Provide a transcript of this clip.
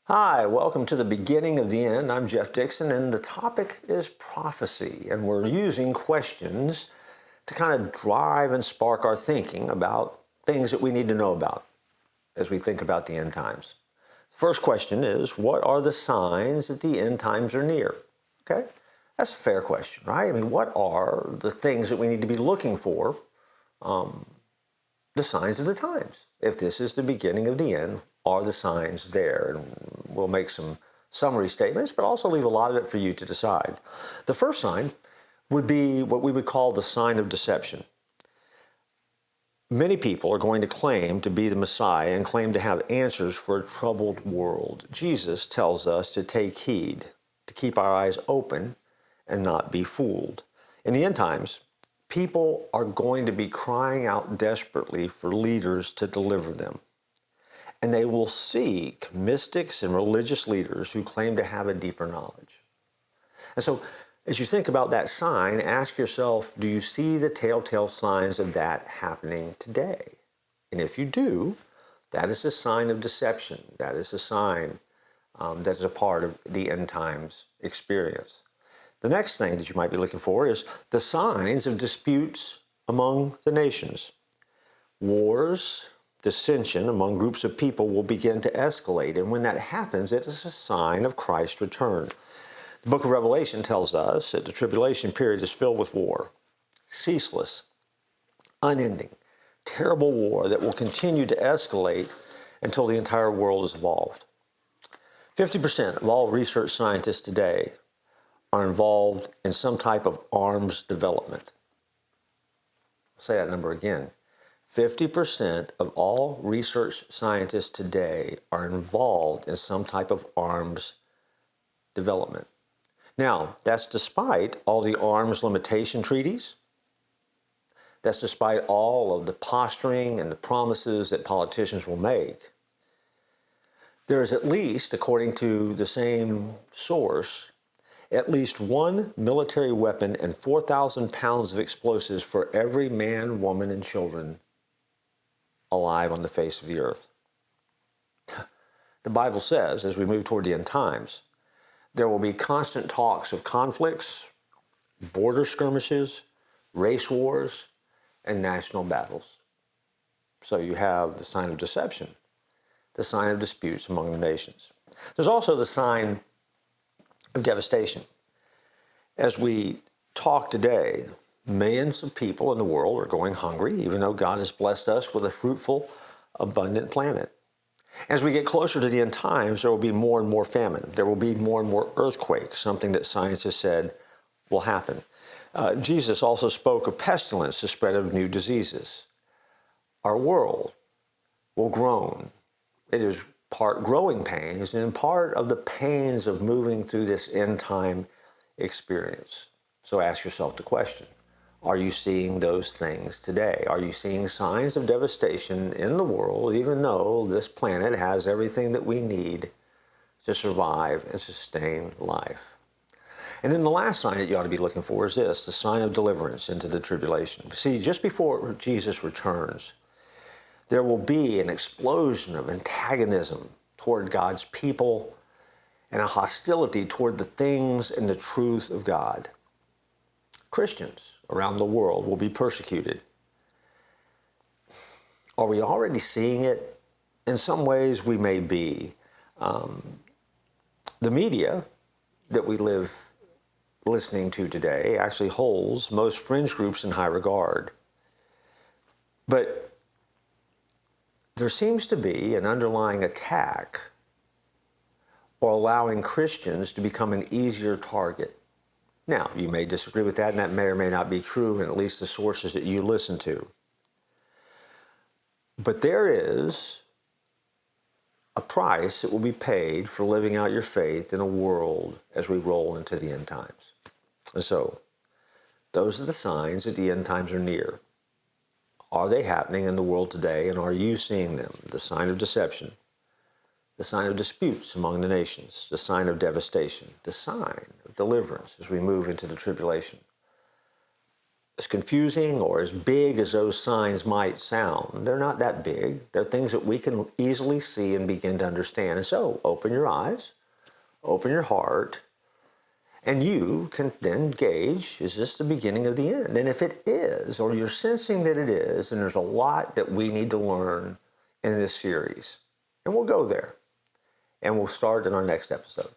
Hi, welcome to the beginning of the end. I'm Jeff Dixon, and the topic is prophecy. And we're using questions to kind of drive and spark our thinking about things that we need to know about as we think about the end times. First question is, what are the signs that the end times are near? Okay, that's a fair question, right? I mean, what are the things that we need to be looking for, the signs of the times? If this is the beginning of the end, are the signs there? And we'll make some summary statements, but also leave a lot of it for you to decide. The first sign would be what we would call the sign of deception. Many people are going to claim to be the Messiah and claim to have answers for a troubled world. Jesus tells us to take heed, to keep our eyes open and not be fooled. In the end times, people are going to be crying out desperately for leaders to deliver them. And they will seek mystics and religious leaders who claim to have a deeper knowledge. And so, as you think about that sign, ask yourself, do you see the telltale signs of that happening today? And if you do, that is a sign of deception. That is a sign that is a part of the end times experience. The next thing that you might be looking for is the signs of disputes among the nations. Wars, dissension among groups of people will begin to escalate. And when that happens, it is a sign of Christ's return. The book of Revelation tells us that the tribulation period is filled with war, ceaseless, unending, terrible war that will continue to escalate until the entire world is involved. 50% of all research scientists today are involved in some type of arms development. I'll say that number again. 50% of all research scientists today are involved in some type of arms development. Now, that's despite all the arms limitation treaties. That's despite all of the posturing and the promises that politicians will make. There is at least, according to the same source, at least one military weapon and 4,000 pounds of explosives for every man, woman, and children alive on the face of the earth. The Bible says, as we move toward the end times, there will be constant talks of conflicts, border skirmishes, race wars, and national battles. So you have the sign of deception, the sign of disputes among the nations. There's also the sign of devastation. As we talk today, millions of people in the world are going hungry, even though God has blessed us with a fruitful, abundant planet. As we get closer to the end times, there will be more and more famine. There will be more and more earthquakes, something that science has said will happen. Jesus also spoke of pestilence, the spread of new diseases. Our world will groan. It is part growing pains and part of the pains of moving through this end time experience. So ask yourself the question, are you seeing those things today? Are you seeing signs of devastation in the world, even though this planet has everything that we need to survive and sustain life? And then the last sign that you ought to be looking for is this, the sign of deliverance into the tribulation. See, just before Jesus returns, there will be an explosion of antagonism toward God's people and a hostility toward the things and the truth of God. Christians around the world will be persecuted. Are we already seeing it? In some ways we may be. The media that we live listening to today actually holds most fringe groups in high regard. But there seems to be an underlying attack or allowing Christians to become an easier target. Now, you may disagree with that, and that may or may not be true in at least the sources that you listen to. But there is a price that will be paid for living out your faith in a world as we roll into the end times. And so, those are the signs that the end times are near. Are they happening in the world today, and are you seeing them? The sign of deception, the sign of disputes among the nations, the sign of devastation, the sign of deliverance as we move into the tribulation. as confusing or as big as those signs might sound. They're not that big. They're things that we can easily see and begin to understand. And so open your eyes, open your heart, and you can then gauge, is this the beginning of the end? And if it is, or you're sensing that it is, then there's a lot that we need to learn in this series. And we'll go there. And we'll start in our next episode.